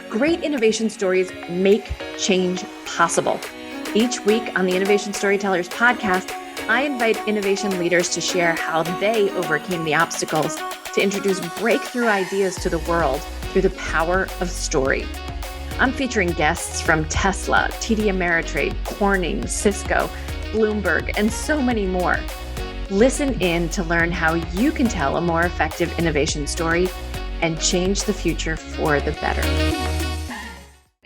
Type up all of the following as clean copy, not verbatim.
Great innovation stories make change possible. Each week on the Innovation Storytellers podcast, I invite innovation leaders to share how they overcame the obstacles to introduce breakthrough ideas to the world through the power of story. I'm featuring guests from Tesla, TD Ameritrade, Corning, Cisco, Bloomberg, and so many more. Listen in to learn how you can tell a more effective innovation story and change the future for the better.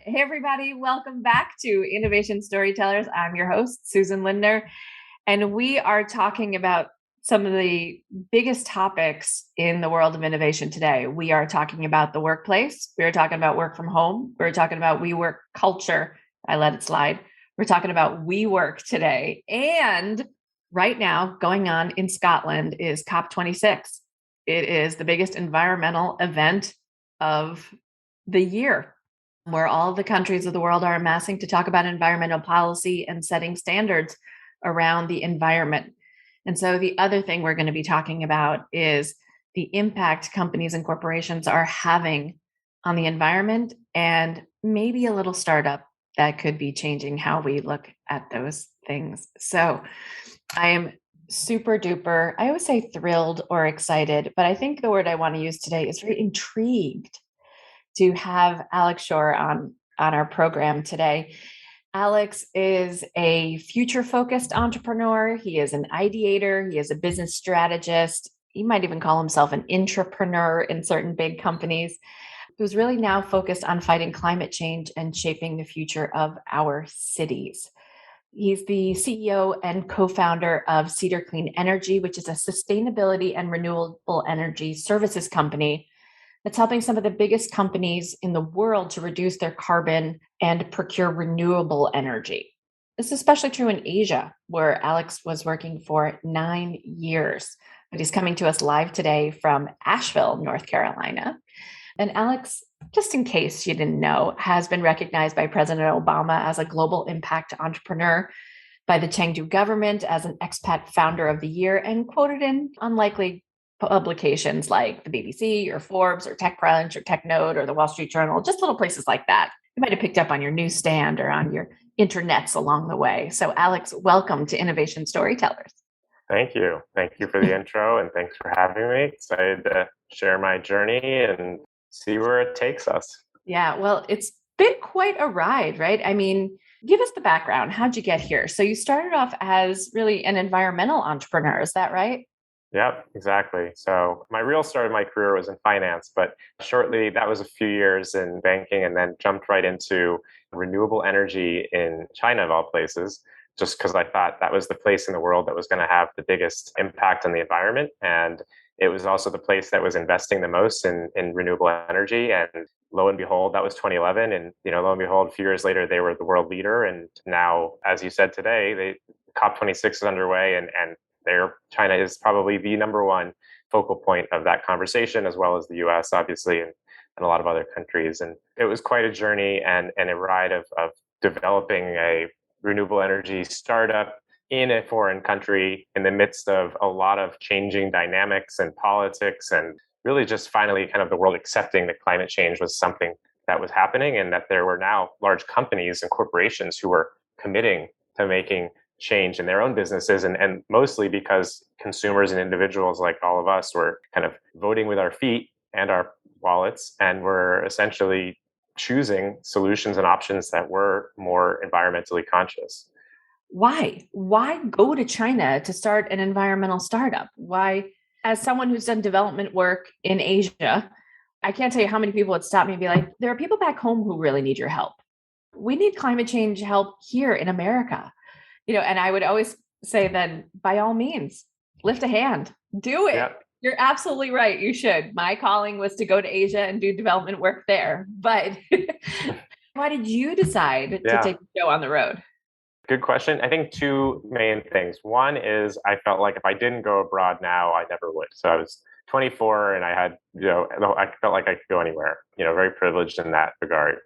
Hey, everybody. Welcome back to Innovation Storytellers. I'm your host, Susan Lindner, and we are talking about some of the biggest topics in the world of innovation today. We are talking about the workplace. We're talking about work from home. We're talking about WeWork culture. I let it slide. We're talking about WeWork today. And right now, going on in Scotland is COP26. It is the biggest environmental event of the year, where all the countries of the world are amassing to talk about environmental policy and setting standards around the environment. And so the other thing we're going to be talking about is the impact companies and corporations are having on the environment, and maybe a little startup that could be changing how we look at those things. So I am super duper, I always say thrilled or excited, but I think the word I want to use today is very intrigued to have Alex Shore on our program today. Alex is a future-focused entrepreneur. He is an ideator. He is a business strategist. He might even call himself an intrapreneur in certain big companies, who's really now focused on fighting climate change and shaping the future of our cities. He's the CEO and co-founder of Cedar Clean Energy, which is a sustainability and renewable energy services company that's helping some of the biggest companies in the world to reduce their carbon and procure renewable energy. This is especially true in Asia, where Alex was working for 9 years. But he's coming to us live today from Asheville, North Carolina. And Alex, just in case you didn't know, has been recognized by President Obama as a global impact entrepreneur, by the Chengdu government as an expat founder of the year, and quoted in unlikely publications like the BBC or Forbes or TechCrunch or TechNode or the Wall Street Journal, just little places like that. You might have picked up on your newsstand or on your internets along the way. So Alex, welcome to Innovation Storytellers. Thank you. Thank you for the intro, and thanks for having me. Excited to share my journey and see where it takes us. Yeah, well, it's been quite a ride, right? I mean, give us the background. How'd you get here? So you started off as really an environmental entrepreneur, is that right? Yep, exactly. So my real start of my career was in finance, but shortly that was a few years in banking, and then jumped right into renewable energy in China, of all places, just because I thought that was the place in the world that was going to have the biggest impact on the environment. And it was also the place that was investing the most in renewable energy. And lo and behold, that was 2011. And, lo and behold, a few years later, they were the world leader. And now, as you said today, COP26 is underway, and China is probably the number one focal point of that conversation, as well as the US, obviously, and a lot of other countries. And it was quite a journey and a ride of developing a renewable energy startup in a foreign country in the midst of a lot of changing dynamics and politics, and really just finally kind of the world accepting that climate change was something that was happening, and that there were now large companies and corporations who were committing to making change in their own businesses, and mostly because consumers and individuals like all of us were kind of voting with our feet and our wallets, and were essentially choosing solutions and options that were more environmentally conscious. Why go to China to start an environmental startup? Why, as someone who's done development work in Asia, I can't tell you how many people would stop me and be like, there are people back home who really need your help. We need climate change help here in America. And I would always say then, by all means, lift a hand, do it. Yep. You're absolutely right. You should. My calling was to go to Asia and do development work there. But why did you decide to take the show on the road? Good question. I think two main things. One is I felt like if I didn't go abroad now, I never would. So I was 24 and I had, I felt like I could go anywhere, very privileged in that regard.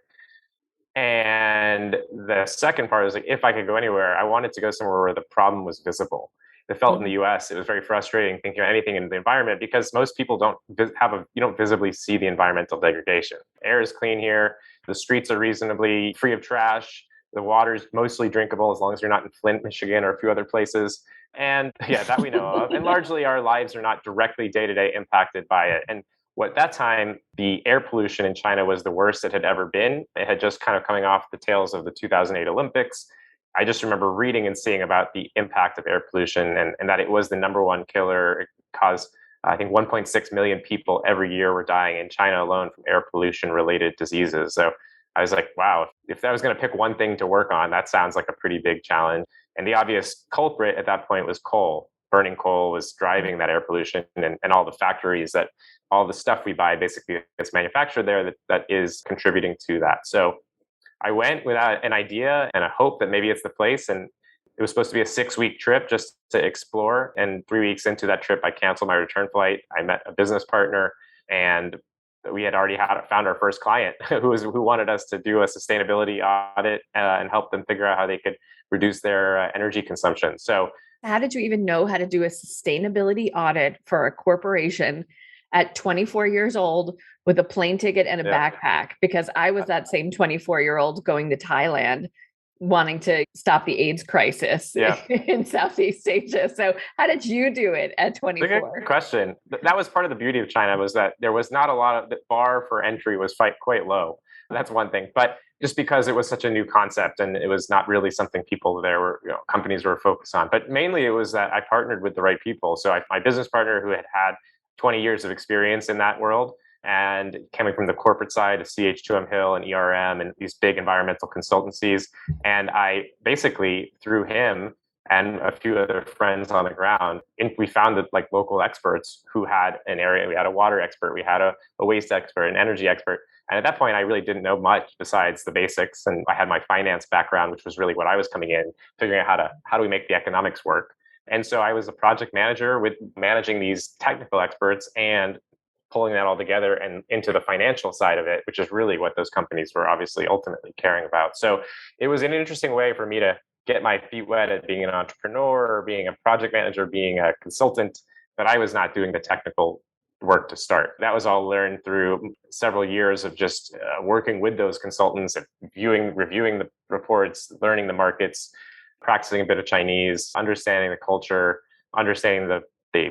And the second part is like, if I could go anywhere, I wanted to go somewhere where the problem was visible. it felt in the US, it was very frustrating thinking about anything in the environment because most people you don't visibly see the environmental degradation. Air is clean here. The streets are reasonably free of trash. The water's mostly drinkable as long as you're not in Flint, Michigan, or a few other places. And yeah, that we know of. And largely our lives are not directly day to day impacted by it. And at that time, the air pollution in China was the worst it had ever been. It had just kind of coming off the tails of the 2008 Olympics. I just remember reading and seeing about the impact of air pollution and that it was the number one killer. It caused, I think, 1.6 million people every year were dying in China alone from air pollution related diseases. So I was like, wow, if I was going to pick one thing to work on, that sounds like a pretty big challenge. And the obvious culprit at that point was coal. Burning coal was driving that air pollution and all the factories that all the stuff we buy basically gets manufactured there that is contributing to that. So I went without an idea and a hope that maybe it's the place. And it was supposed to be a 6-week trip just to explore. And 3 weeks into that trip, I canceled my return flight. I met a business partner and we had already found our first client who wanted us to do a sustainability audit and help them figure out how they could reduce their energy consumption. So how did you even know how to do a sustainability audit for a corporation at 24 years old with a plane ticket and a backpack? Because I was that same 24-year-old going to Thailand wanting to stop the AIDS crisis in Southeast Asia. So how did you do it at 24? Good question. That was part of the beauty of China, was that there was not a lot of, the bar for entry was quite low. That's one thing. But just because it was such a new concept and it was not really something companies were focused on. But mainly it was that I partnered with the right people. So my business partner, who had 20 years of experience in that world, and coming from the corporate side of CH2M Hill and ERM and these big environmental consultancies. And I basically, through him and a few other friends on the ground, we found that like local experts who had an area. We had a water expert, we had a waste expert, an energy expert. And at that point, I really didn't know much besides the basics. And I had my finance background, which was really what I was coming in, figuring out how do we make the economics work. And so I was a project manager with managing these technical experts and pulling that all together and into the financial side of it, which is really what those companies were obviously ultimately caring about. So it was an interesting way for me to get my feet wet at being an entrepreneur, being a project manager, being a consultant, but I was not doing the technical work to start. That was all learned through several years of just working with those consultants, and reviewing the reports, learning the markets, practicing a bit of Chinese, understanding the culture, understanding the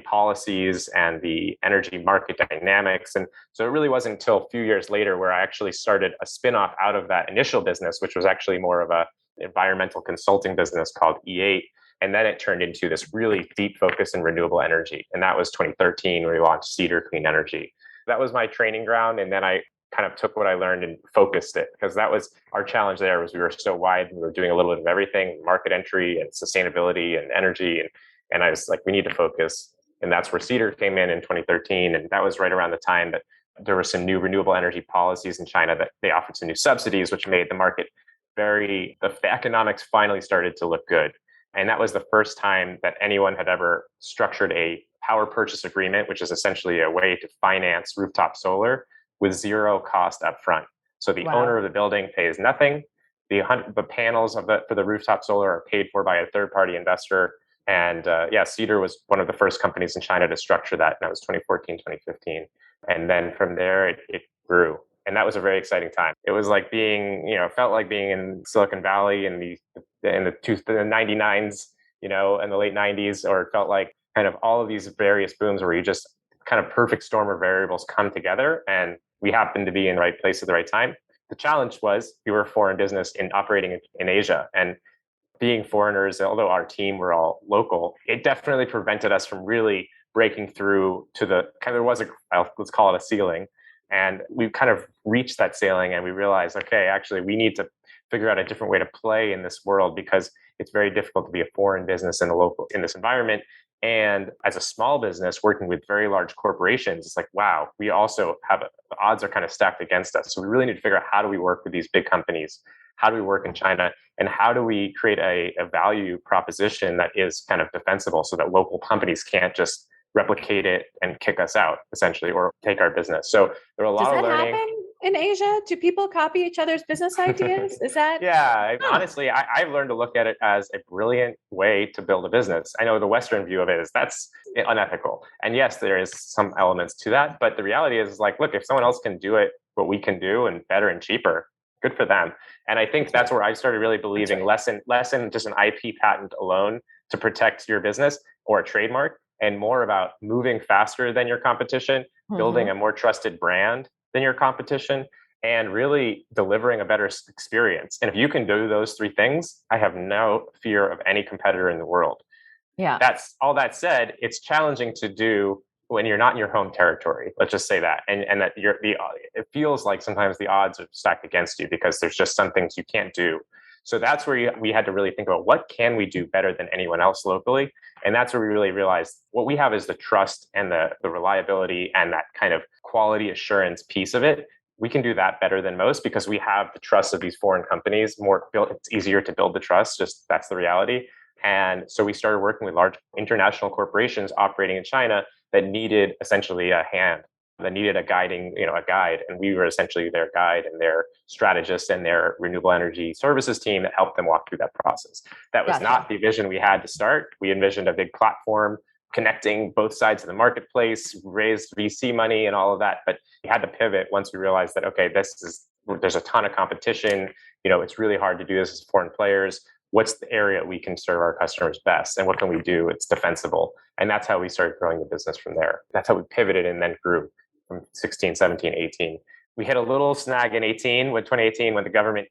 policies and the energy market dynamics. And so it really wasn't until a few years later where I actually started a spinoff out of that initial business, which was actually more of a environmental consulting business called E8. And then it turned into this really deep focus in renewable energy. And that was 2013 when we launched Cedar Clean Energy. That was my training ground. And then I kind of took what I learned and focused it, because that was our challenge there. Was we were so wide, we were doing a little bit of everything, market entry and sustainability and energy. And I was like, we need to focus. And that's where Cedar came in 2013. And that was right around the time that there were some new renewable energy policies in China that they offered some new subsidies, which made the market the economics finally started to look good. And that was the first time that anyone had ever structured a power purchase agreement, which is essentially a way to finance rooftop solar with zero cost upfront. So the owner of the building pays nothing. The panels for the rooftop solar are paid for by a third-party investor. And Cedar was one of the first companies in China to structure that. And that was 2014, 2015. And then from there, it grew. And that was a very exciting time. It was like felt like being in Silicon Valley in the 99s, in the late 90s, or it felt like kind of all of these various booms where you just kind of perfect storm of variables come together. And we happened to be in the right place at the right time. The challenge was we were a foreign business operating in Asia. And being foreigners, although our team were all local, it definitely prevented us from really breaking through to let's call it a ceiling. And we kind of reached that ceiling and we realized, okay, actually, we need to figure out a different way to play in this world, because it's very difficult to be a foreign business in this environment. And as a small business working with very large corporations, it's like, wow, we also the odds are kind of stacked against us. So we really need to figure out, how do we work with these big companies? How do we work in China? And how do we create a value proposition that is kind of defensible so that local companies can't just replicate it and kick us out, essentially, or take our business? So there are a lot of learning. Does that happen in Asia? Do people copy each other's business ideas? Is that? Yeah, Huh. honestly, I've learned to look at it as a brilliant way to build a business. I know the Western view of it is that's unethical. And yes, there is some elements to that. But the reality is like, look, if someone else can do it, what we can do and better and cheaper, good for them. And I think that's where I started really believing less in just an IP patent alone to protect your business or a trademark, and more about moving faster than your competition, building a more trusted brand than your competition, and really delivering a better experience. And if you can do those three things, I have no fear of any competitor in the world. Yeah. That's all that said, it's challenging to do when you're not in your home territory. Let's just say that. And that it feels like sometimes the odds are stacked against you because there's just some things you can't do. So that's where we had to really think about what can we do better than anyone else locally. And that's where we really realized what we have is the trust and the reliability and that kind of quality assurance piece of it. We can do that better than most because we have the trust of these foreign companies. It's easier to build the trust. Just that's the reality. And so we started working with large international corporations operating in China that needed essentially a hand, that needed a guide, and we were essentially their guide and their strategist and their renewable energy services team that helped them walk through that process. That was not the vision we had to start. We envisioned a big platform connecting both sides of the marketplace, raised VC money and all of that. But we had to pivot once we realized that, okay, there's a ton of competition. It's really hard to do this as foreign players. What's the area we can serve our customers best? And what can we do? It's defensible. And that's how we started growing the business from there. That's how we pivoted and then grew from 16, 17, 18. We hit a little snag in 2018, when the government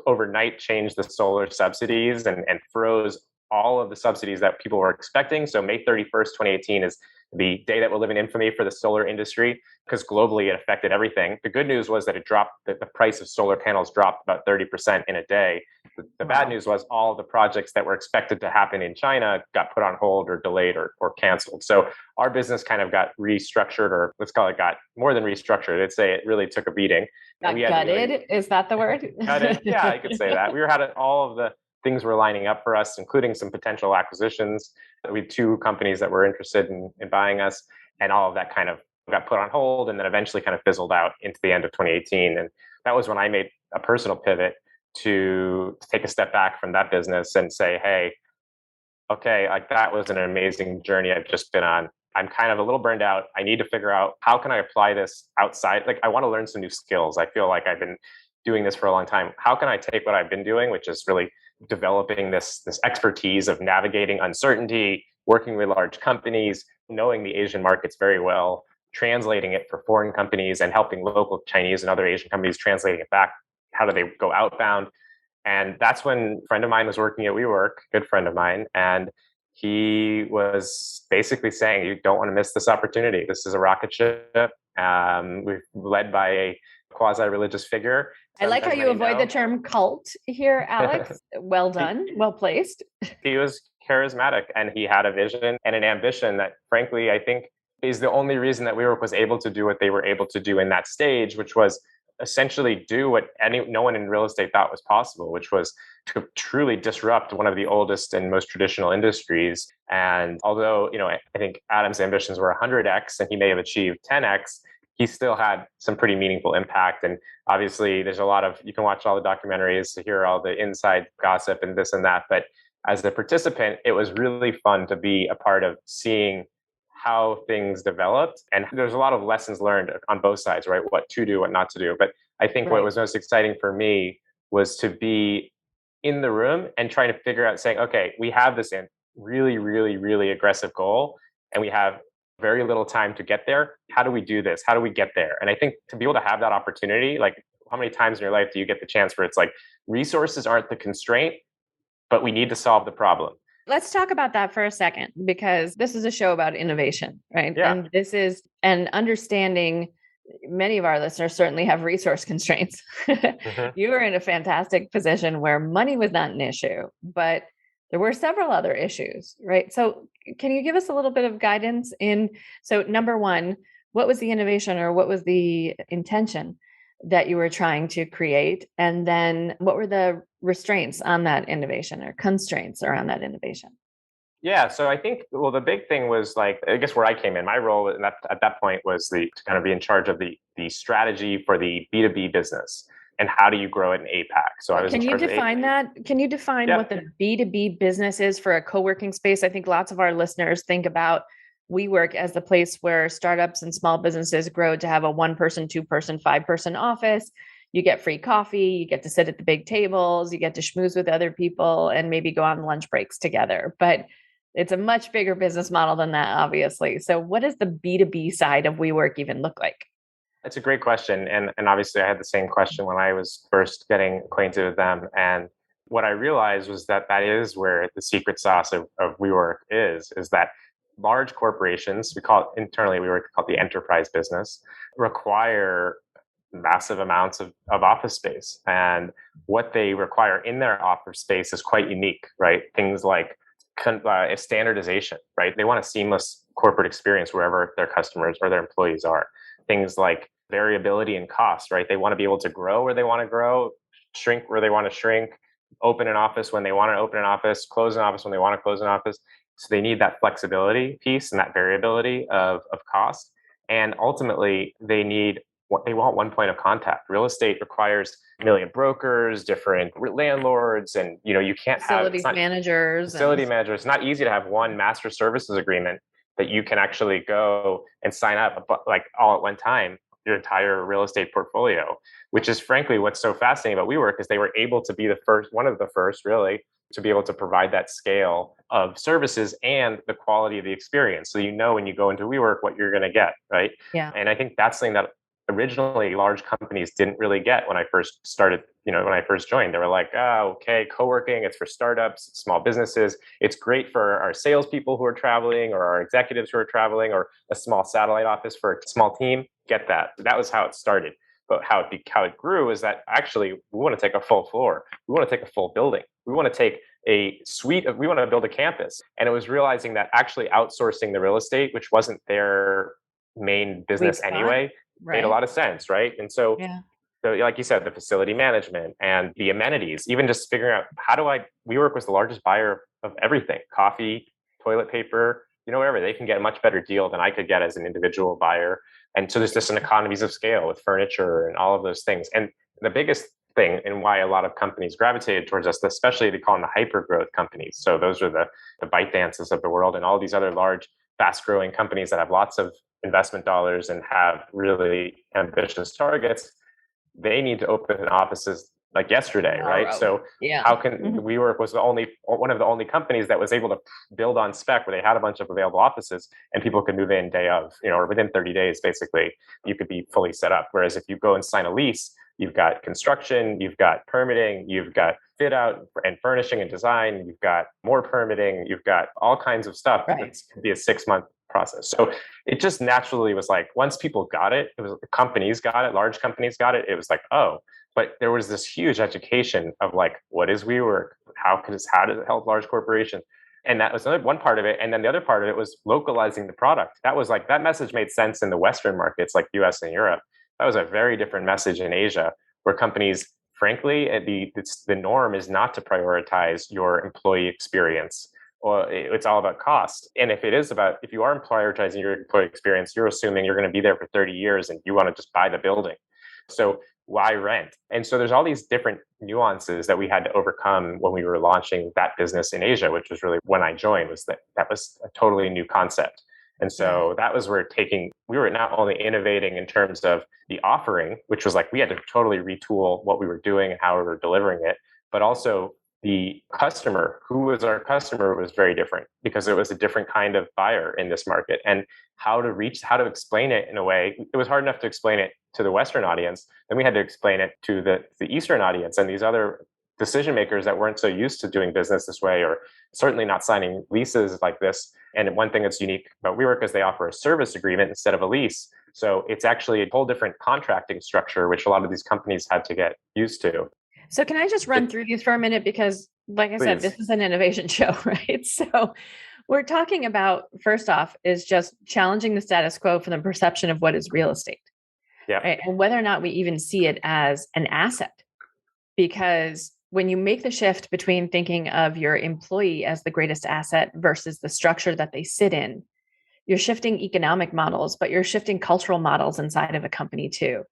overnight changed the solar subsidies and froze all of the subsidies that people were expecting. So May 31st, 2018 is the day that will live in infamy for the solar industry because globally it affected everything. The good news was that the price of solar panels dropped about 30% in a day. The bad news was all the projects that were expected to happen in China got put on hold or delayed or canceled. So our business kind of got restructured, or let's call it got more than restructured. I'd say it really took a beating. Got gutted? Is that the word? Gutted. Yeah, I could say that. We had all of the things were lining up for us, including some potential acquisitions. We had two companies that were interested in buying us, and all of that kind of got put on hold and then eventually kind of fizzled out into the end of 2018. And that was when I made a personal pivot to take a step back from that business and say, hey, okay, like that was an amazing journey I've just been on. I'm kind of a little burned out. I need to figure out how can I apply this outside? Like I want to learn some new skills. I feel like I've been doing this for a long time. How can I take what I've been doing, which is really developing this expertise of navigating uncertainty, working with large companies, knowing the Asian markets very well, translating it for foreign companies and helping local Chinese and other Asian companies translating it back. How do they go outbound? And that's when a friend of mine was working at WeWork, good friend of mine, and he was basically saying, you don't want to miss this opportunity. This is a rocket ship. We're led by a quasi-religious figure. I like how you avoid the term cult here, Alex. Well done. Well placed. He was charismatic and he had a vision and an ambition that, frankly, I think is the only reason that WeWork was able to do what they were able to do in that stage, which was essentially do what no one in real estate thought was possible, which was to truly disrupt one of the oldest and most traditional industries. And although, I think Adam's ambitions were 100x and he may have achieved 10x, he still had some pretty meaningful impact. And obviously there's you can watch all the documentaries to hear all the inside gossip and this and that. But as a participant, it was really fun to be a part of seeing how things developed. And there's a lot of lessons learned on both sides, right? What to do, what not to do. But I think what was most exciting for me was to be in the room and trying to figure out saying, okay, we have this really, really, really aggressive goal and we have very little time to get there. How do we do this? How do we get there? And I think to be able to have that opportunity, like how many times in your life do you get the chance where it's like resources aren't the constraint, but we need to solve the problem? Let's talk about that for a second, because this is a show about innovation, right? Yeah. And this is an understanding. Many of our listeners certainly have resource constraints. You were in a fantastic position where money was not an issue, but there were several other issues, right? So can you give us a little bit of guidance so number one, what was the innovation or what was the intention that you were trying to create? And then what were the restraints on that innovation or constraints around that innovation? Yeah, so I think, well, the big thing was like, I guess where I came in, my role at that point was to kind of be in charge of the strategy for the B2B business and how do you grow it in APAC. So I Well, was in can you charge of define that? Can you define what Yep. the B2B business is for a co-working space? I think lots of our listeners think about WeWork as the place where startups and small businesses grow to have a one person, two person, five-person office. You get free coffee, you get to sit at the big tables, you get to schmooze with other people and maybe go on lunch breaks together. But it's a much bigger business model than that, obviously. So what does the B2B side of WeWork even look like? It's a great question. And obviously, I had the same question when I was first getting acquainted with them. And what I realized was that that is where the secret sauce of WeWork is that large corporations, we call it internally, we work called the enterprise business, require massive amounts of office space. And what they require in their office space is quite unique, right? Things like standardization, right? They want a seamless corporate experience wherever their customers or their employees are. Things like variability in cost, right? They want to be able to grow where they want to grow, shrink where they want to shrink, open an office when they want to open an office, close an office when they want to close an office. So they need that flexibility piece and that variability of cost. And ultimately, they want one point of contact. Real estate requires a million brokers, different landlords, and you can't have it's Facilities not managers and facility manager. It's not easy to have one master services agreement that you can actually go and sign up, like all at one time, your entire real estate portfolio. Which is frankly what's so fascinating about WeWork is they were able to be one of the first, really, to be able to provide that scale of services and the quality of the experience. So when you go into WeWork what you're going to get, right? yeah. And I think that's something that originally large companies didn't really get when I first started, when I first joined. They were like, oh, okay, co-working, it's for startups, small businesses. It's great for our salespeople who are traveling or our executives who are traveling or a small satellite office for a small team. Get that. That was how it started. But how it grew is that actually we want to take a full floor. We want to take a full building. We want to take we want to build a campus. And it was realizing that actually outsourcing the real estate, which wasn't their main Sweet business spot. anyway, made a Right. lot of sense, right? And so, Yeah. like you said, the facility management and the amenities, even just figuring out WeWork was the largest buyer of everything, coffee, toilet paper, whatever. They can get a much better deal than I could get as an individual buyer. And so there's just an economies of scale with furniture and all of those things. And the biggest thing and why a lot of companies gravitated towards us, especially they call them the hyper growth companies. So those are the ByteDances of the world and all these other large, fast growing companies that have lots of investment dollars and have really ambitious targets. They need to open offices like yesterday, right? Tomorrow. So Yeah. how can WeWork was one of the only companies that was able to build on spec where they had a bunch of available offices and people could move in day of, or within 30 days, basically, you could be fully set up. Whereas if you go and sign a lease, you've got construction, you've got permitting, you've got fit out and furnishing and design, you've got more permitting, you've got all kinds of stuff that Right. could be a 6-month process. So it just naturally was like, once people got it, it was companies got it, large companies got it. It was like, oh, but there was this huge education of like, what is WeWork? How does it help large corporations? And that was one part of it. And then the other part of it was localizing the product. That was like, that message made sense in the Western markets like US and Europe. That was a very different message in Asia, where companies, frankly, the norm is not to prioritize your employee experience. Well, it's all about cost. And if you are prioritizing your employee experience, you're assuming you're going to be there for 30 years and you want to just buy the building. So why rent? And so there's all these different nuances that we had to overcome when we were launching that business in Asia, which was really when I joined, was that was a totally new concept. And Yeah. so that was where we were not only innovating in terms of the offering, which was like we had to totally retool what we were doing and how we were delivering it, but also the customer, who was our customer, was very different because it was a different kind of buyer in this market. And how to explain it in a way, it was hard enough to explain it to the Western audience. Then we had to explain it to the Eastern audience and these other decision makers that weren't so used to doing business this way, or certainly not signing leases like this. And one thing that's unique about WeWork is they offer a service agreement instead of a lease. So it's actually a whole different contracting structure, which a lot of these companies had to get used to. So can I just run through these for a minute? Because like I said, this Please. is an innovation show, right? So we're talking about, first off, is just challenging the status quo for the perception of what is real estate, Yeah. right? And whether or not we even see it as an asset. Because when you make the shift between thinking of your employee as the greatest asset versus the structure that they sit in, you're shifting economic models, but you're shifting cultural models inside of a company too.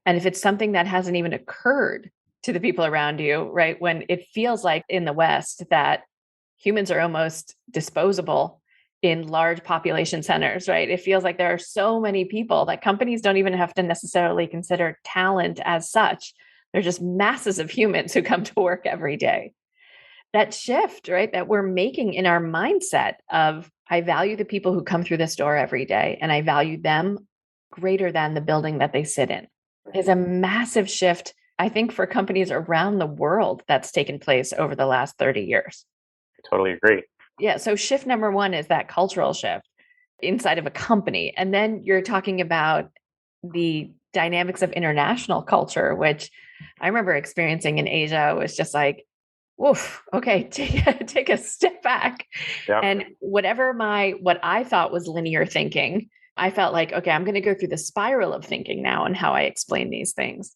And if it's something that hasn't even occurred to the people around you, right? When it feels like in the West that humans are almost disposable in large population centers, right? It feels like there are so many people that companies don't even have to necessarily consider talent as such. They're just masses of humans who come to work every day. That shift, right, that we're making in our mindset of I value the people who come through this door every day and I value them greater than the building that they sit in is a massive shift, I think, for companies around the world that's taken place over the last 30 years. Totally agree. Yeah. So shift number one is that cultural shift inside of a company. And then you're talking about the dynamics of international culture, which I remember experiencing in Asia. It was just like, woof, okay, take a step back. Yep. And what I thought was linear thinking, I felt like, okay, I'm going to go through the spiral of thinking now and how I explain these things.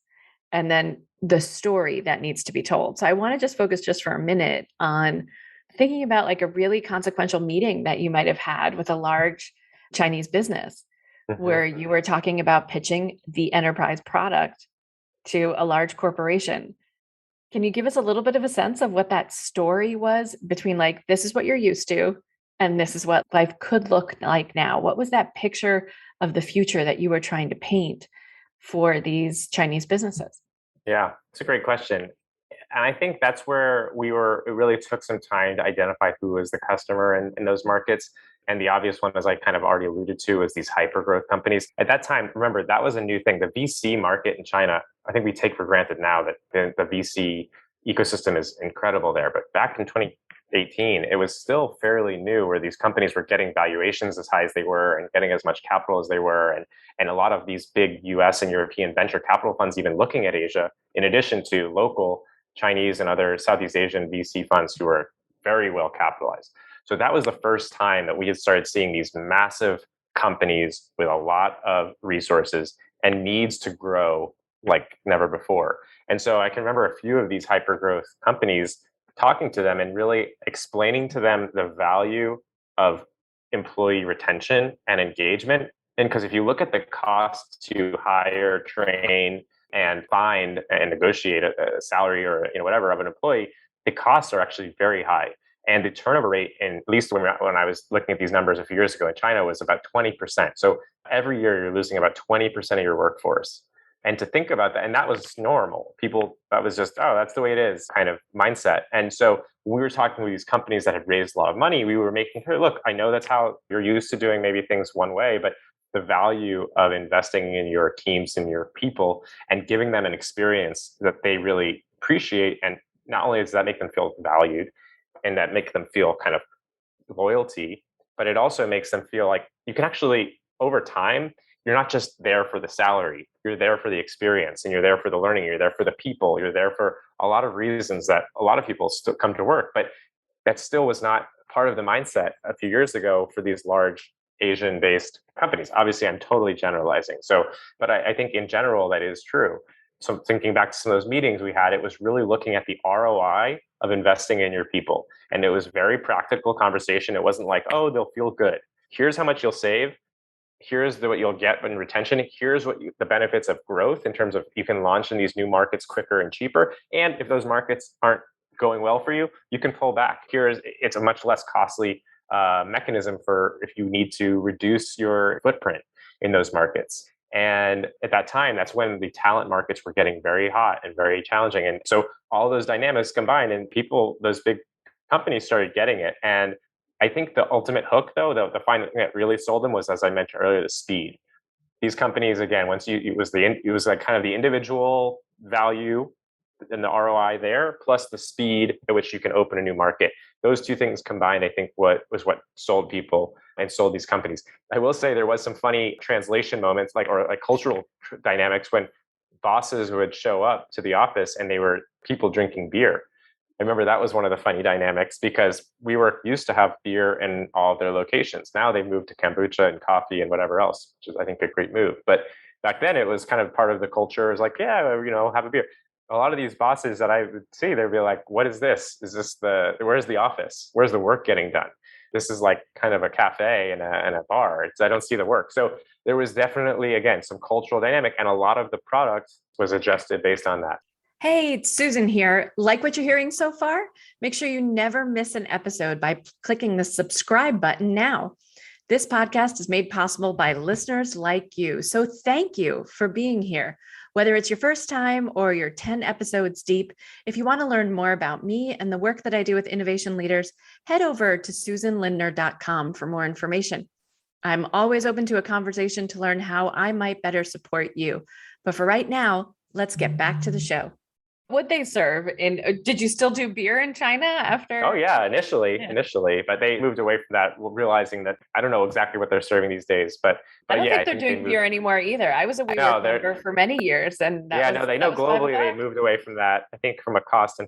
And then the story that needs to be told. So I want to just focus just for a minute on thinking about like a really consequential meeting that you might have had with a large Chinese business Mm-hmm. where you were talking about pitching the enterprise product to a large corporation. Can you give us a little bit of a sense of what that story was between like, this is what you're used to, and this is what life could look like now? What was that picture of the future that you were trying to paint for these Chinese businesses? Yeah, it's a great question. And I think that's where it really took some time to identify who was the customer in those markets. And the obvious one, as I kind of already alluded to, is these hyper growth companies. At that time, remember, that was a new thing. The VC market in China, I think we take for granted now that the VC ecosystem is incredible there. But back in 2018, it was still fairly new where these companies were getting valuations as high as they were and getting as much capital as they were. And a lot of these big US and European venture capital funds even looking at Asia, in addition to local Chinese and other Southeast Asian VC funds who are very well capitalized. So that was the first time that we had started seeing these massive companies with a lot of resources and needs to grow like never before. And so I can remember a few of these hyper growth companies talking to them and really explaining to them the value of employee retention and engagement. And because if you look at the cost to hire, train, and find and negotiate a salary or whatever of an employee, the costs are actually very high. And the turnover rate, in, at least when I was looking at these numbers a few years ago in China, was about 20%. So every year you're losing about 20% of your workforce. And to think about that, and that was normal. People, that was just, oh, that's the way it is kind of mindset. And so when we were talking with these companies that had raised a lot of money, we were making sure, look, I know that's how you're used to doing maybe things one way, but the value of investing in your teams and your people and giving them an experience that they really appreciate. And not only does that make them feel valued and that make them feel kind of loyalty, but it also makes them feel like you can actually, over time, you're not just there for the salary, you're there for the experience and you're there for the learning, you're there for the people, you're there for a lot of reasons that a lot of people still come to work. But that still was not part of the mindset a few years ago for these large Asian based companies. Obviously, I'm totally generalizing. So, but I think in general, that is true. So, thinking back to some of those meetings we had, it was really looking at the ROI of investing in your people. And it was very practical conversation. It wasn't like, oh, they'll feel good. Here's how much you'll save. Here's what you'll get in retention. Here's the benefits of growth in terms of you can launch in these new markets quicker and cheaper. And if those markets aren't going well for you, you can pull back. It's a much less costly mechanism for if you need to reduce your footprint in those markets. And at that time, that's when the talent markets were getting very hot and very challenging. And so all those dynamics combined, and those big companies started getting it. And I think the ultimate hook, though, the final thing that really sold them was, as I mentioned earlier, the speed. These companies, again, it was like kind of the individual value and the ROI there, plus the speed at which you can open a new market. Those two things combined, I think, what sold people and sold these companies. I will say there was some funny translation moments, or cultural dynamics when bosses would show up to the office and they were people drinking beer. I remember that was one of the funny dynamics because WeWork used to have beer in all of their locations. Now they've moved to kombucha and coffee and whatever else, which is, I think, a great move. But back then it was kind of part of the culture. It was like, yeah, have a beer. a lot of these bosses that I would see, they'd be like, what is this? Where's the office? Where's the work getting done? This is like kind of a cafe and a bar. I don't see the work. So there was definitely, again, some cultural dynamic, and a lot of the product was adjusted based on that. Hey, it's Susan here. Like what you're hearing so far? Make sure you never miss an episode by clicking the subscribe button now. This podcast is made possible by listeners like you. So thank you for being here. Whether it's your first time or you're 10 episodes deep, if you want to learn more about me and the work that I do with innovation leaders, head over to susanlindner.com for more information. I'm always open to a conversation to learn how I might better support you. But for right now, let's get back to the show. What they serve did you still do beer in China after? Oh yeah, initially, but they moved away from that, realizing that I don't know exactly what they're serving these days, but I don't yeah, think they're doing beer anymore either. I was a WeWork member for many years, and they know globally they moved away from that. I think from a cost and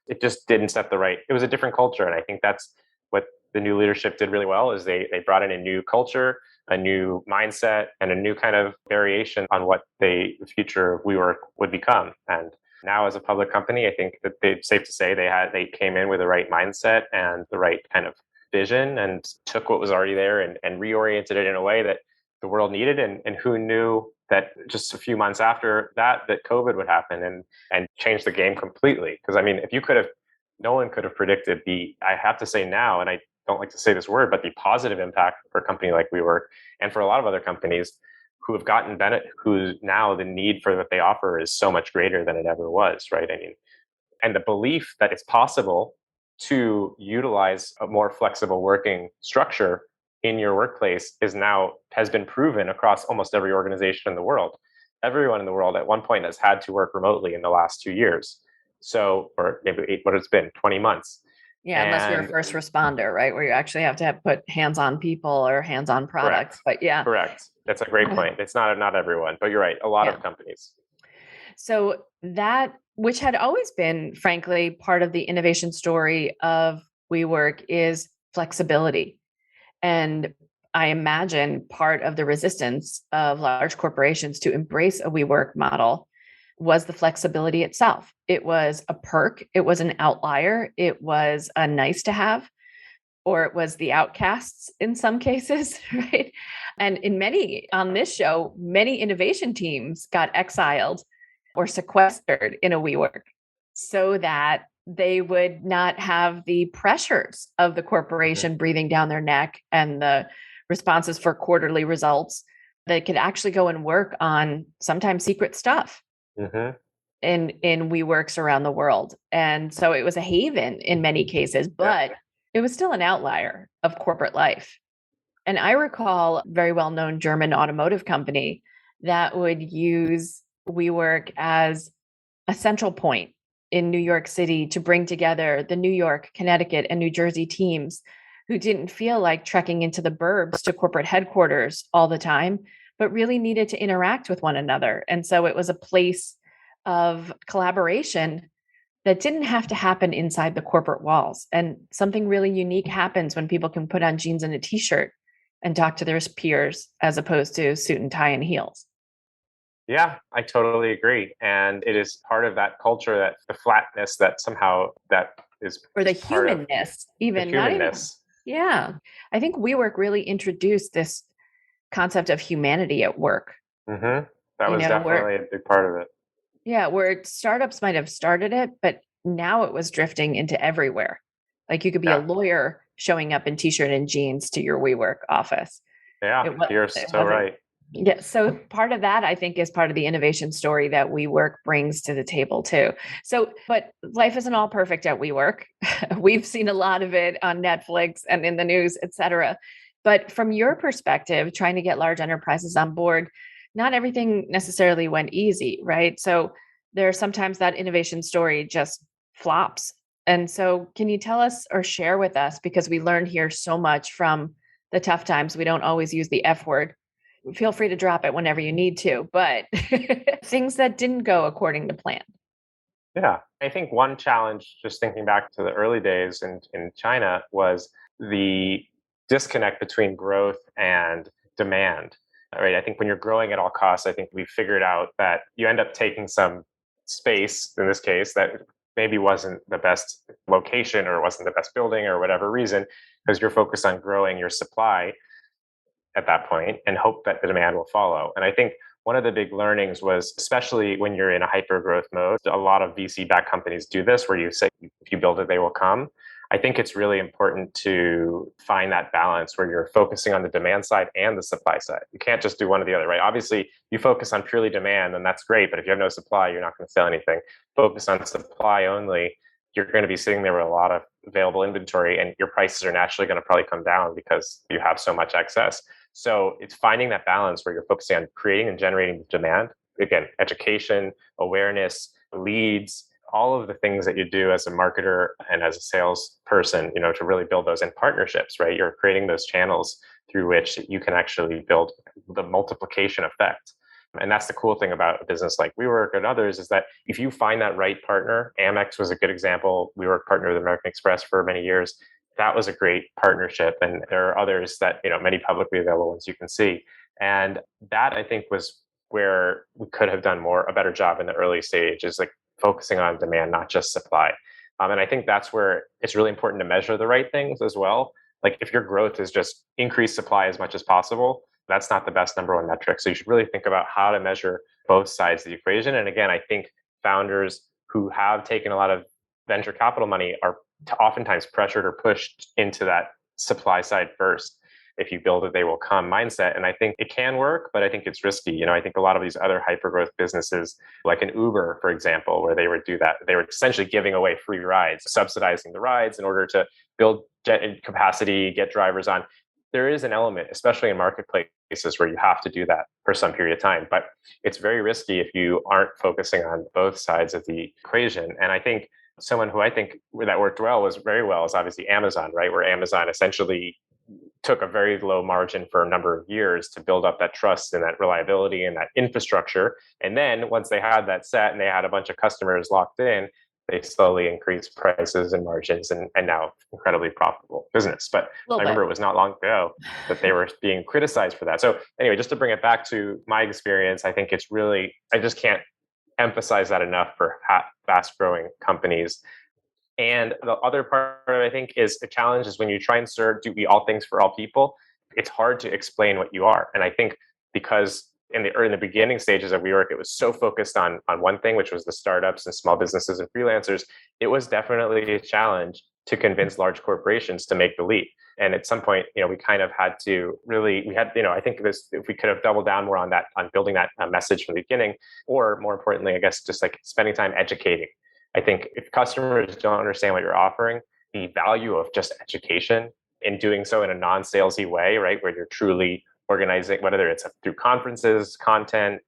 it just didn't set the right. It was a different culture, and I think that's what the new leadership did really well. Is they brought in a new culture, a new mindset, and a new kind of variation on what the future of WeWork would become. And now, as a public company, I think that it's safe to say they came in with the right mindset and the right kind of vision, and took what was already there and reoriented it in a way that the world needed. And who knew that just a few months after that COVID would happen and change the game completely? Because I mean, no one could have predicted I have to say now, and I don't like to say this word, but the positive impact for a company like WeWork and for a lot of other companies who have gotten benefit, who now the need for what they offer is so much greater than it ever was, right? I mean, and the belief that it's possible to utilize a more flexible working structure in your workplace has been proven across almost every organization in the world. Everyone in the world at one point has had to work remotely in the last 2 years. So, or maybe what it's been, 20 months. Yeah, unless you're a first responder, right? Where you actually have to put hands on people or hands on products. Correct. But yeah. Correct. That's a great point. It's not everyone, but you're right. A lot of companies. So that, which had always been, frankly, part of the innovation story of WeWork, is flexibility. And I imagine part of the resistance of large corporations to embrace a WeWork model was the flexibility itself. It was a perk. It was an outlier. It was a nice to have, or it was the outcasts in some cases, right? And on this show, many innovation teams got exiled or sequestered in a WeWork so that they would not have the pressures of the corporation breathing down their neck and the responses for quarterly results. They could actually go and work on sometimes secret stuff in WeWorks around the world. And so it was a haven in many cases, but it was still an outlier of corporate life. And I recall a very well-known German automotive company that would use WeWork as a central point in New York City to bring together the New York, Connecticut, and New Jersey teams who didn't feel like trekking into the burbs to corporate headquarters all the time, but really needed to interact with one another. And so it was a place of collaboration that didn't have to happen inside the corporate walls. And something really unique happens when people can put on jeans and a t-shirt and talk to their peers as opposed to suit and tie and heels. Yeah, I totally agree. And it is part of that culture, that the flatness that somehow that is, or the humanness, even. The humanness. Yeah. I think WeWork really introduced this concept of humanity at work. That was definitely a big part of it. Yeah, where startups might have started it, but now it was drifting into everywhere. Like you could be a lawyer showing up in t-shirt and jeans to your WeWork office. Yeah, you're so right. Yeah, so part of that, I think, is part of the innovation story that WeWork brings to the table too. So, but life isn't all perfect at WeWork. We've seen a lot of it on Netflix and in the news, et cetera. But from your perspective, trying to get large enterprises on board, not everything necessarily went easy, right? So there's sometimes that innovation story just flops. And so can you tell us or share with us, because we learned here so much from the tough times, we don't always use the F word. Feel free to drop it whenever you need to, but things that didn't go according to plan. Yeah, I think one challenge, just thinking back to the early days in China, was the disconnect between growth and demand. Right? I think when you're growing at all costs, I think we figured out that you end up taking some space, in this case, that maybe wasn't the best location or wasn't the best building or whatever reason, because you're focused on growing your supply at that point and hope that the demand will follow. And I think one of the big learnings was, especially when you're in a hyper growth mode, a lot of VC backed companies do this where you say, if you build it, they will come. I think it's really important to find that balance where you're focusing on the demand side and the supply side. You can't just do one or the other, right? Obviously, you focus on purely demand, and that's great. But if you have no supply, you're not going to sell anything. Focus on supply only, you're going to be sitting there with a lot of available inventory, and your prices are naturally going to probably come down because you have so much excess. So it's finding that balance where you're focusing on creating and generating demand. Again, education, awareness, leads, all of the things that you do as a marketer and as a salesperson, to really build those in partnerships, right? You're creating those channels through which you can actually build the multiplication effect. And that's the cool thing about a business like WeWork and others is that if you find that right partner, Amex was a good example. WeWork partnered with American Express for many years. That was a great partnership. And there are others that, many publicly available ones you can see. And that I think was where we could have done a better job in the early stages, like focusing on demand, not just supply. And I think that's where it's really important to measure the right things as well. Like if your growth is just increase supply as much as possible, that's not the best number one metric. So you should really think about how to measure both sides of the equation. And again, I think founders who have taken a lot of venture capital money are oftentimes pressured or pushed into that supply side first. If you build it, they will come mindset. And I think it can work, but I think it's risky. I think a lot of these other hypergrowth businesses, like an Uber, for example, where they would do that, they were essentially giving away free rides, subsidizing the rides in order to build jet capacity, get drivers on. There is an element, especially in marketplaces, where you have to do that for some period of time. But it's very risky if you aren't focusing on both sides of the equation. And I think someone who I think that worked very well is obviously Amazon, right? Where Amazon essentially took a very low margin for a number of years to build up that trust and that reliability and that infrastructure. And then once they had that set and they had a bunch of customers locked in, they slowly increased prices and margins and now incredibly profitable business. But I remember it was not long ago that they were being criticized for that. So anyway, just to bring it back to my experience, I think it's really, I just can't emphasize that enough for fast growing companies. And the other part of it, I think, is a challenge is when you try and be all things for all people, it's hard to explain what you are. And I think because in the beginning stages of WeWork, it was so focused on one thing, which was the startups and small businesses and freelancers. It was definitely a challenge to convince large corporations to make the leap. And at some point, we kind of had to I think if we could have doubled down more on that, on building that message from the beginning, or more importantly, I guess, just like spending time educating. I think if customers don't understand what you're offering, the value of just education and doing so in a non-salesy way, right, where you're truly organizing, whether it's through conferences, content,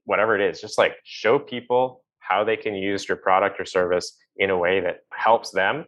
whatever it is, just like show people how they can use your product or service in a way that helps them.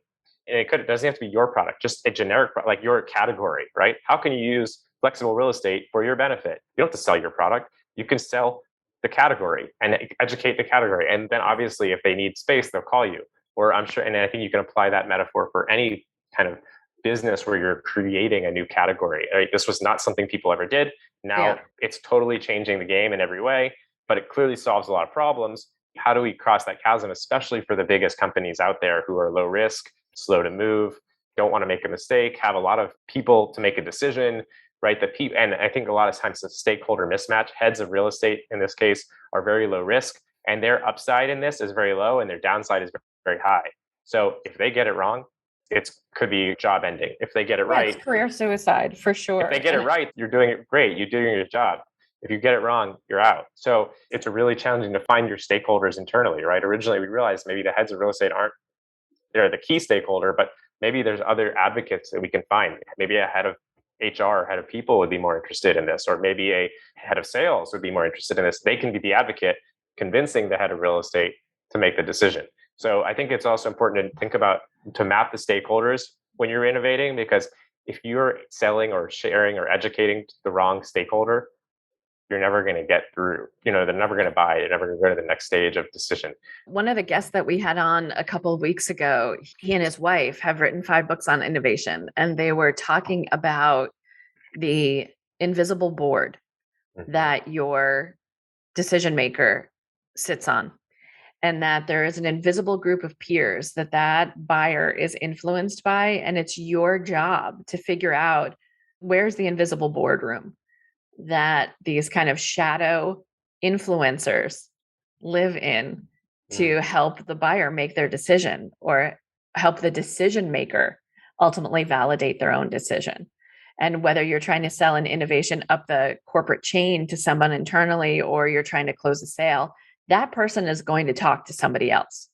And it doesn't have to be your product, just a generic product, like your category, right? How can you use flexible real estate for your benefit? You don't have to sell your product. You can sell the category and educate the category. And then obviously if they need space, they'll call you. Or I'm sure, and I think you can apply that metaphor for any kind of business where you're creating a new category. Right? This was not something people ever did. Now it's totally changing the game in every way, but it clearly solves a lot of problems. How do we cross that chasm, especially for the biggest companies out there who are low risk, slow to move, don't want to make a mistake, have a lot of people to make a decision, right? And I think a lot of times the stakeholder mismatch, heads of real estate in this case, are very low risk, and their upside in this is very low and their downside is very high. So if they get it wrong, it could be job ending. If they get it right, it's career suicide for sure. If they get it right, you're doing it great. You're doing your job. If you get it wrong, you're out. So it's really challenging to find your stakeholders internally, right? Originally, we realized maybe the heads of real estate they're the key stakeholder, but maybe there's other advocates that we can find. Maybe a head of HR, head of people would be more interested in this, or maybe a head of sales would be more interested in this. They can be the advocate, convincing the head of real estate to make the decision. So I think it's also important to think about, to map the stakeholders when you're innovating, because if you're selling or sharing or educating the wrong stakeholder, you're never going to get through. They're never going to buy. You're never going to go to the next stage of decision. One of the guests that we had on a couple of weeks ago, he and his wife have written 5 books on innovation, and they were talking about the invisible board that your decision maker sits on. and that there is an invisible group of peers that that buyer is influenced by. And it's your job to figure out where's the invisible boardroom that these kind of shadow influencers live in Mm. to help the buyer make their decision or help the decision maker ultimately validate their own decision. And whether you're trying to sell an innovation up the corporate chain to someone internally or you're trying to close a sale, that person is going to talk to somebody else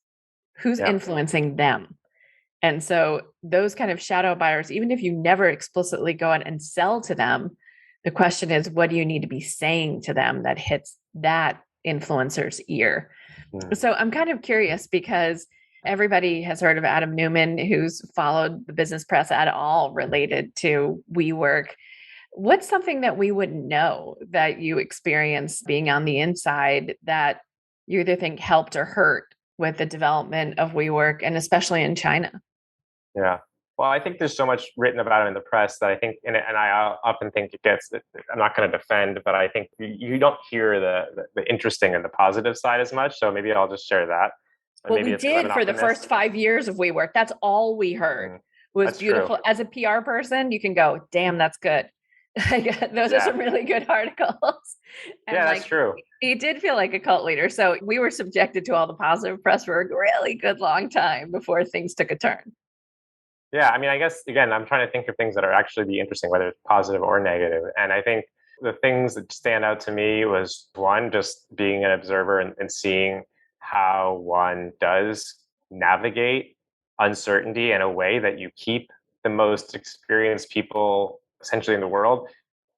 who's Yeah. influencing them. And so those kind of shadow buyers, even if you never explicitly go out and sell to them, the question is, what do you need to be saying to them that hits that influencer's ear? Mm. So I'm kind of curious because everybody has heard of Adam Newman, who's followed the business press at all related to WeWork. What's something that we wouldn't know that you experienced being on the inside that you either think helped or hurt with the development of WeWork, and especially in China? Yeah. Well, I think there's so much written about it in the press that I think, and I often think it gets, I'm not going to defend, but I think you don't hear the interesting and the positive side as much. So maybe I'll just share that. And Well, we maybe it's because I'm did an for the optimist. first 5 years of WeWork. That's all we heard Mm, was that's true. beautiful. As a PR person, you can go, damn, that's good. Those are Yeah. some really good articles. And Yeah, that's like, true. he did feel like a cult leader. So we were subjected to all the positive press for a really good long time before things took a turn. Yeah, I mean, I guess again, I'm trying to think of things that are actually be interesting, whether it's positive or negative. And I think the things that stand out to me was one, just being an observer and seeing how one does navigate uncertainty in a way that you keep the most experienced people essentially in the world.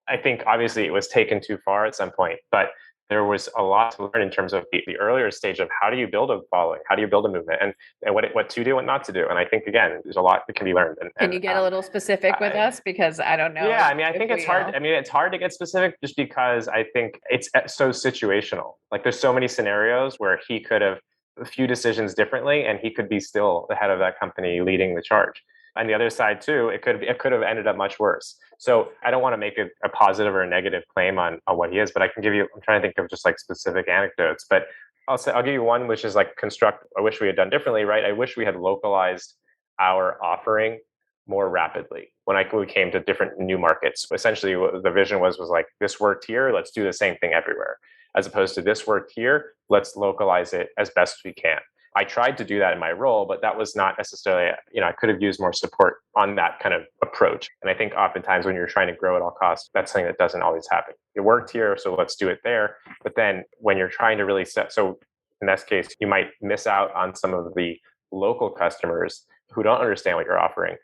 I think obviously it was taken too far at some point, but there was a lot to learn in terms of the earlier stage of how do you build a following, how do you build a movement, and what to do and not to do. And I think again, there's a lot that can be learned. Can you get a little specific with I, us? Because I don't know yeah, I mean, I if think it's we hard. I mean, it's hard to get specific just because I think it's so situational. Like, there's so many scenarios where he could have a few decisions differently, and he could be still the head of that company leading the charge. On the other side too, it could have ended up much worse. So I don't want to make a positive or a negative claim on what he is, but I can give you. I'm trying to think of just like specific anecdotes, but I'll give you one, which is like construct. I wish we had done differently, right? I wish we had localized our offering more rapidly when we came to different new markets. Essentially, what the vision was like, this worked here, let's do the same thing everywhere, as opposed to this worked here, let's localize it as best we can. I tried to do that in my role, but that was not necessarily, I could have used more support on that kind of approach. And I think oftentimes when you're trying to grow at all costs, that's something that doesn't always happen. It worked here, so let's do it there. But then when you're trying to really so in this case, you might miss out on some of the local customers who don't understand what you're offering.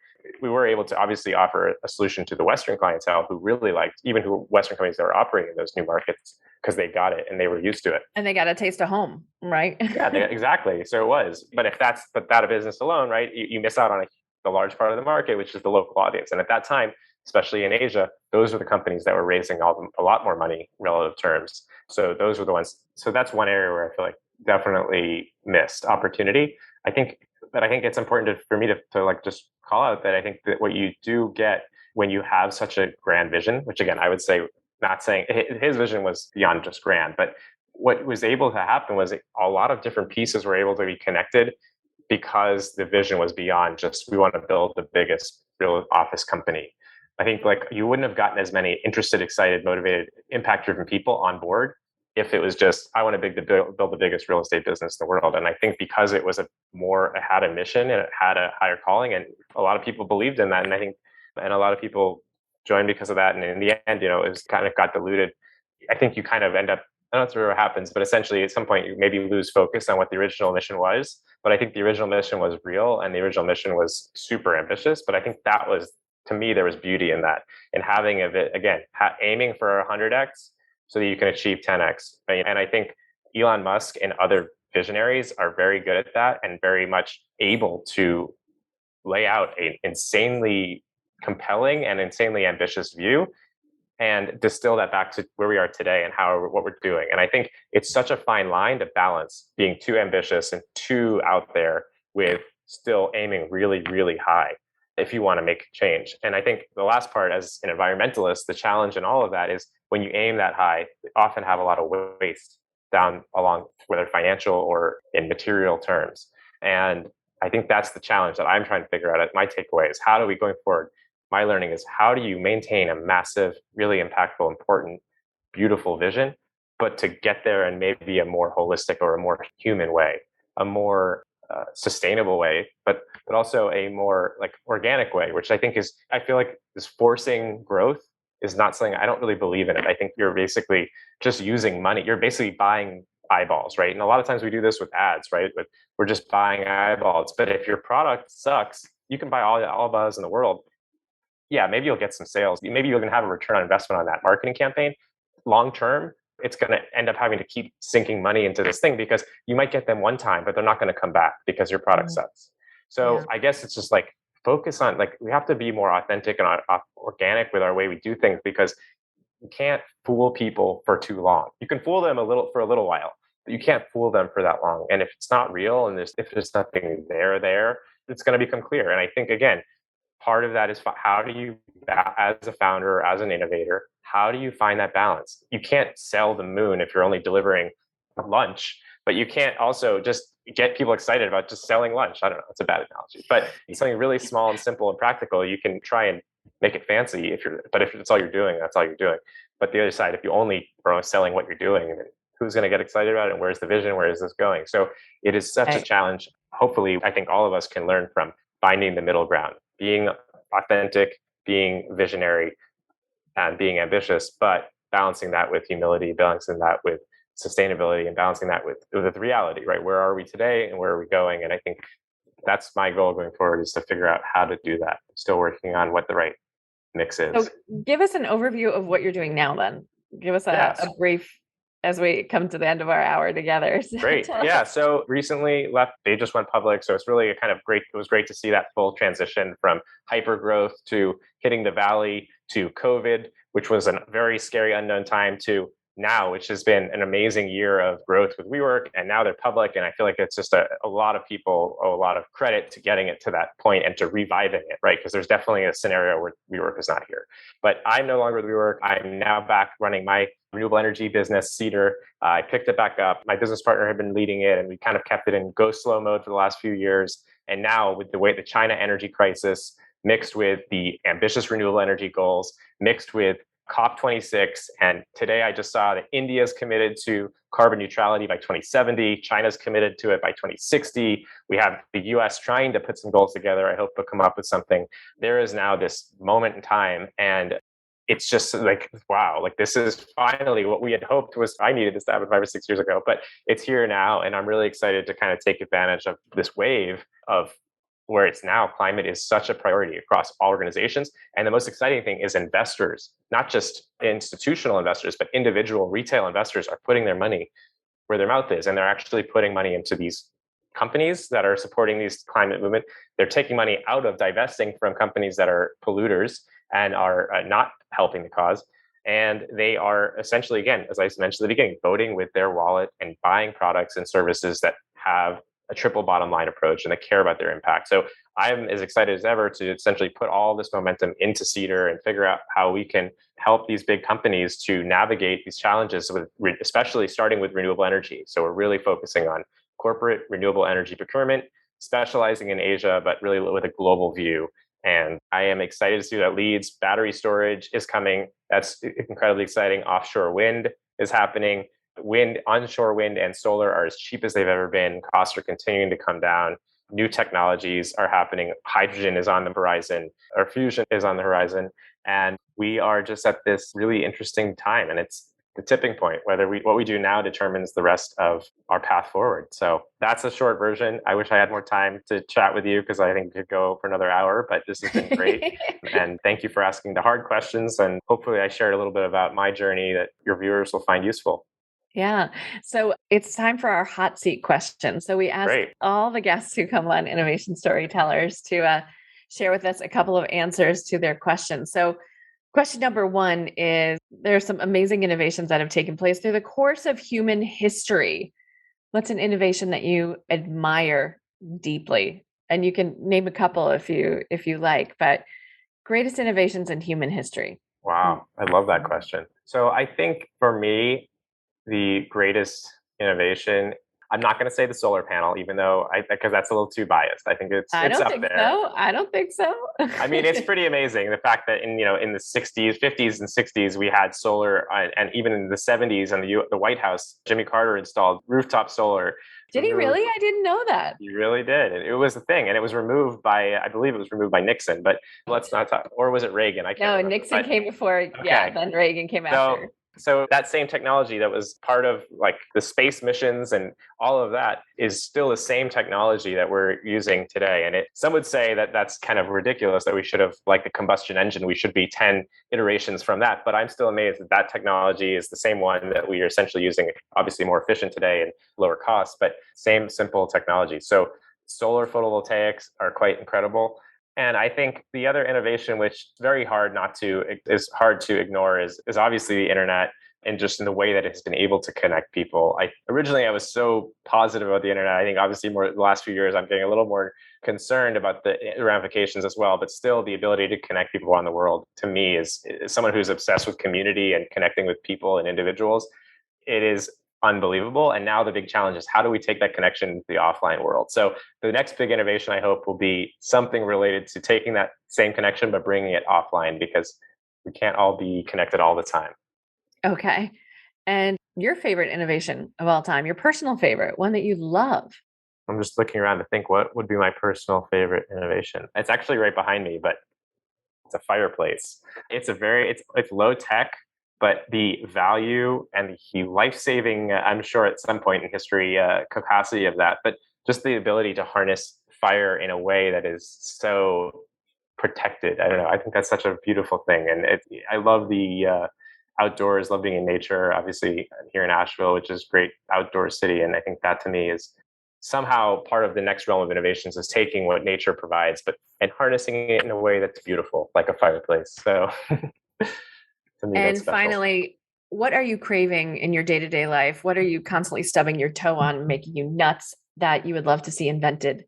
We were able to obviously offer a solution to the Western clientele who really liked, even who Western companies that were operating in those new markets, because they got it and they were used to it. And they got a taste of home, right? Yeah, exactly. So it was. But if that's but that a business alone, right, you miss out on the large part of the market, which is the local audience. And at that time, especially in Asia, those were the companies that were raising a lot more money in relative terms. So those were the ones. So that's one area where I feel like definitely missed opportunity. I think it's important for me to like just call out that I think that what you do get when you have such a grand vision, which again, I would say, not saying his vision was beyond just grand, but what was able to happen was a lot of different pieces were able to be connected because the vision was beyond just we want to build the biggest real office company. I think like you wouldn't have gotten as many interested, excited, motivated, impact driven people on board if it was just I want to build the biggest real estate business in the world. And I think because it was it had a mission and it had a higher calling, and a lot of people believed in that, and I think and a lot of people joined because of that. And in the end, it was kind of got diluted. I think you kind of end up, I don't know what happens, but essentially at some point you maybe lose focus on what the original mission was. But I think the original mission was real and the original mission was super ambitious. But I think that was, to me, there was beauty in that, in having of it, again, aiming for 100x so that you can achieve 10x. And I think Elon Musk and other visionaries are very good at that and very much able to lay out an insanely compelling and insanely ambitious view and distill that back to where we are today and what we're doing. And I think it's such a fine line to balance being too ambitious and too out there with still aiming really, really high if you want to make change. And I think the last part, as an environmentalist, the challenge in all of that is when you aim that high, you often have a lot of waste down along whether financial or in material terms. And I think that's the challenge that I'm trying to figure out. My takeaway is how do we going forward? My learning is how do you maintain a massive, really impactful, important, beautiful vision, but to get there in maybe a more holistic or a more human way, a more sustainable way, but also a more like organic way, which I think is I feel like is forcing growth is not something I don't really believe in it. I think you're basically just using money. You're basically buying eyeballs, right? And a lot of times we do this with ads, right? But we're just buying eyeballs. But if your product sucks, you can buy all the eyeballs in the world. Yeah, maybe you'll get some sales. Maybe you're going to have a return on investment on that marketing campaign. Long term, it's going to end up having to keep sinking money into this thing because you might get them one time, but they're not going to come back because your product sucks. So I guess it's just like focus on like we have to be more authentic and organic with our way we do things because you can't fool people for too long. You can fool them for a little while, but you can't fool them for that long. And if it's not real and if there's nothing there, it's going to become clear. And I think again, part of that is how do you, as a founder, as an innovator, how do you find that balance? You can't sell the moon if you're only delivering lunch, but you can't also just get people excited about just selling lunch. I don't know, it's a bad analogy, but it's something really small and simple and practical. You can try and make it fancy but if it's all you're doing, that's all you're doing. But the other side, if you only are selling what you're doing, then who's going to get excited about it? And where's the vision? Where is this going? So it is such a challenge. Hopefully, I think all of us can learn from finding the middle ground, being authentic, being visionary, and being ambitious, but balancing that with humility, balancing that with sustainability, and balancing that with reality, right? Where are we today and where are we going? And I think that's my goal going forward is to figure out how to do that. Still working on what the right mix is. So give us an overview of what you're doing now then. Give us a brief as we come to the end of our hour together. So great. Yeah. So recently they just went public. So it's really it was great to see that full transition from hyper growth to hitting the valley to COVID, which was a very scary unknown time, to now, which has been an amazing year of growth with WeWork. And now they're public. And I feel like it's just a lot of people owe a lot of credit to getting it to that point and to reviving it, right? Because there's definitely a scenario where WeWork is not here. But I'm no longer with WeWork. I'm now back running my renewable energy business, Cedar. I picked it back up. My business partner had been leading it, and we kind of kept it in go slow mode for the last few years. And now with the China energy crisis mixed with the ambitious renewable energy goals, mixed with COP26. And today I just saw that India's committed to carbon neutrality by 2070. China's committed to it by 2060. We have the US trying to put some goals together. I hope to come up with something. There is now this moment in time, and it's just like, wow, like this is finally what we had hoped was I needed this to happen 5 or 6 years ago, but it's here now. And I'm really excited to kind of take advantage of this wave of where it's now climate is such a priority across all organizations. And the most exciting thing is investors, not just institutional investors, but individual retail investors are putting their money where their mouth is. And they're actually putting money into these companies that are supporting these climate movement. They're taking money out of divesting from companies that are polluters and are not helping the cause. And they are essentially, again, as I mentioned at the beginning, voting with their wallet and buying products and services that have a triple bottom line approach and that care about their impact. So I'm as excited as ever to essentially put all this momentum into Cedar and figure out how we can help these big companies to navigate these challenges, especially starting with renewable energy. So we're really focusing on corporate renewable energy procurement, specializing in Asia, but really with a global view. And I am excited to see that leads. Battery storage is coming. That's incredibly exciting. Offshore wind is happening. Onshore wind and solar are as cheap as they've ever been. Costs are continuing to come down. New technologies are happening. Hydrogen is on the horizon, or fusion is on the horizon. And we are just at this really interesting time. And it's the tipping point. What we do now determines the rest of our path forward. So that's a short version. I wish I had more time to chat with you because I think we could go for another hour, but this has been great. And thank you for asking the hard questions. And hopefully I shared a little bit about my journey that your viewers will find useful. Yeah. So it's time for our hot seat question. So we ask all the guests who come on Innovation Storytellers to share with us a couple of answers to their questions. So question number one is, there are some amazing innovations that have taken place through the course of human history. What's an innovation that you admire deeply? And you can name a couple if you like, but greatest innovations in human history. Wow. I love that question. So I think for me, the greatest innovation, I'm not going to say the solar panel, even though because that's a little too biased. I think it's up there. I don't think so. I mean, it's pretty amazing the fact that in the 60s, 50s, and 60s we had solar, and even in the 70s, and the White House, Jimmy Carter installed rooftop solar. Did he really? I didn't know that. He really did. It was a thing, and it was removed by, I believe it was removed by Nixon, but let's not talk, or was it Reagan? I can't remember. Nixon came before, okay. Yeah, then Reagan came after. So that same technology that was part of like the space missions and all of that is still the same technology that we're using today. And some would say that that's kind of ridiculous, that we should have, like the combustion engine, we should be 10 iterations from that. But I'm still amazed that that technology is the same one that we are essentially using, obviously more efficient today and lower cost, but same simple technology. So solar photovoltaics are quite incredible. And I think the other innovation, which is hard to ignore, is obviously the internet, and just in the way that it has been able to connect people. Originally I was so positive about the internet. I think obviously more the last few years I'm getting a little more concerned about the ramifications as well. But still, the ability to connect people around the world, to me, is someone who's obsessed with community and connecting with people and individuals. It is unbelievable. And now the big challenge is, how do we take that connection into the offline world? So the next big innovation, I hope, will be something related to taking that same connection but bringing it offline, because we can't all be connected all the time. Okay. And your favorite innovation of all time, your personal favorite, one that you love? I'm just looking around to think what would be my personal favorite innovation. It's actually right behind me, but it's a fireplace. It's low tech, but the value and the life-saving, I'm sure at some point in history, capacity of that, but just the ability to harness fire in a way that is so protected. I don't know. I think that's such a beautiful thing. And I love the outdoors, love being in nature. Obviously, I'm here in Asheville, which is a great outdoor city. And I think that, to me, is somehow part of the next realm of innovations, is taking what nature provides, and harnessing it in a way that's beautiful, like a fireplace. So and finally, what are you craving in your day-to-day life? What are you constantly stubbing your toe on, making you nuts, that you would love to see invented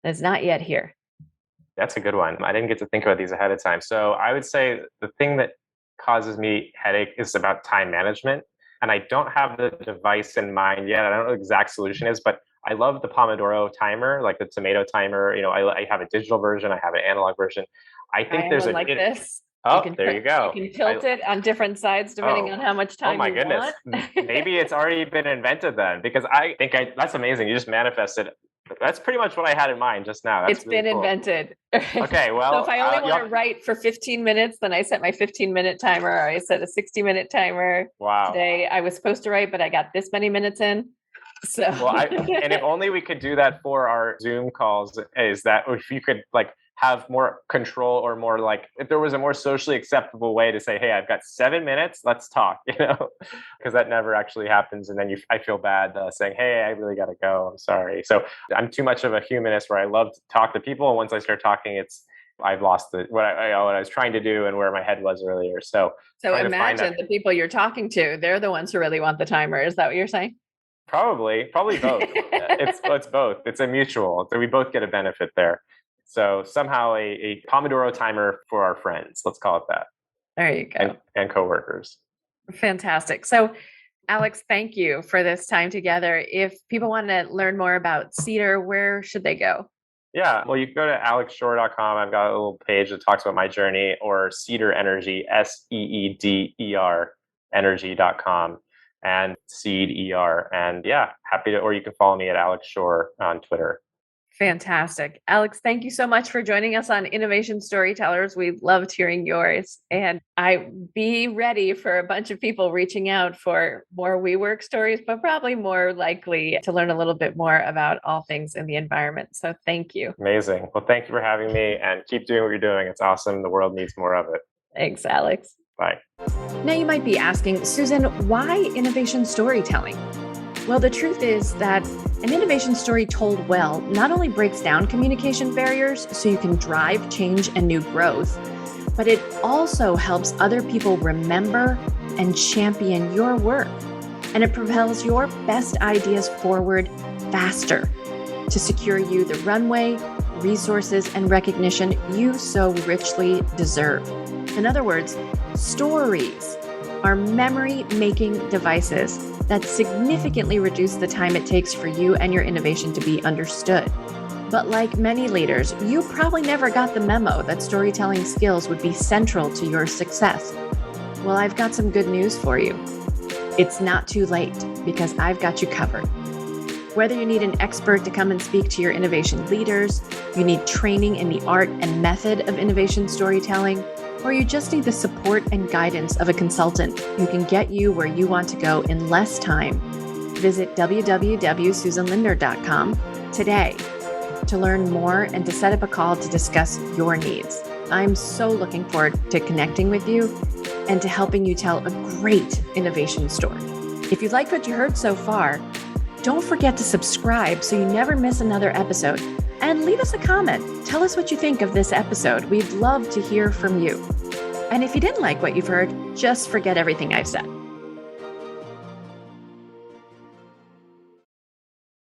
that's not yet here? That's a good one. I didn't get to think about these ahead of time. So I would say the thing that causes me headache is about time management. And I don't have the device in mind yet. I don't know what the exact solution is, but I love the Pomodoro timer, like the tomato timer. I have a digital version. I have an analog version. I think there's this. Oh, there you go. You can tilt it on different sides depending on how much time you want. Oh my goodness. Maybe it's already been invented then, because I think that's amazing. You just manifested. That's pretty much what I had in mind just now. It's really been invented. Okay, well. So if I only want to write for 15 minutes, then I set my 15-minute timer, or I set a 60-minute timer. Wow. Today I was supposed to write, but I got this many minutes in. So. Well, and if only we could do that for our Zoom calls, is that if you could have more control, or more if there was a more socially acceptable way to say, hey, I've got 7 minutes, let's talk, because that never actually happens. And then I feel bad saying, hey, I really got to go. I'm sorry. So I'm too much of a humanist where I love to talk to people. And once I start talking, I've lost what I was trying to do and where my head was earlier. So imagine the people you're talking to, they're the ones who really want the timer. Is that what you're saying? Probably both. It's both. It's a mutual. So we both get a benefit there. So somehow a Pomodoro timer for our friends, let's call it that. There you go. And coworkers. Fantastic. So Alex, thank you for this time together. If people want to learn more about Cedar, where should they go? Yeah, well, you can go to alexshore.com. I've got a little page that talks about my journey, or Cedar Energy, SEEDER energy.com, and Seed ER. And yeah, or you can follow me at Alex Shore on Twitter. Fantastic. Alex, thank you so much for joining us on Innovation Storytellers. We loved hearing yours. And be ready for a bunch of people reaching out for more WeWork stories, but probably more likely to learn a little bit more about all things in the environment. So thank you. Amazing. Well, thank you for having me, and keep doing what you're doing. It's awesome. The world needs more of it. Thanks, Alex. Bye. Now you might be asking, Susan, why innovation storytelling? Well, the truth is that an innovation story told well not only breaks down communication barriers so you can drive change and new growth, but it also helps other people remember and champion your work. And it propels your best ideas forward faster to secure you the runway, resources, and recognition you so richly deserve. In other words, stories are memory-making devices that significantly reduce the time it takes for you and your innovation to be understood. But like many leaders, you probably never got the memo that storytelling skills would be central to your success. Well, I've got some good news for you. It's not too late because I've got you covered. Whether you need an expert to come and speak to your innovation leaders, you need training in the art and method of innovation storytelling, or you just need the support and guidance of a consultant who can get you where you want to go in less time, visit www.susanlindner.com today to learn more and to set up a call to discuss your needs. I'm so looking forward to connecting with you and to helping you tell a great innovation story. If you liked what you heard so far, don't forget to subscribe so you never miss another episode. And leave us a comment. Tell us what you think of this episode. We'd love to hear from you. And if you didn't like what you've heard, just forget everything I've said.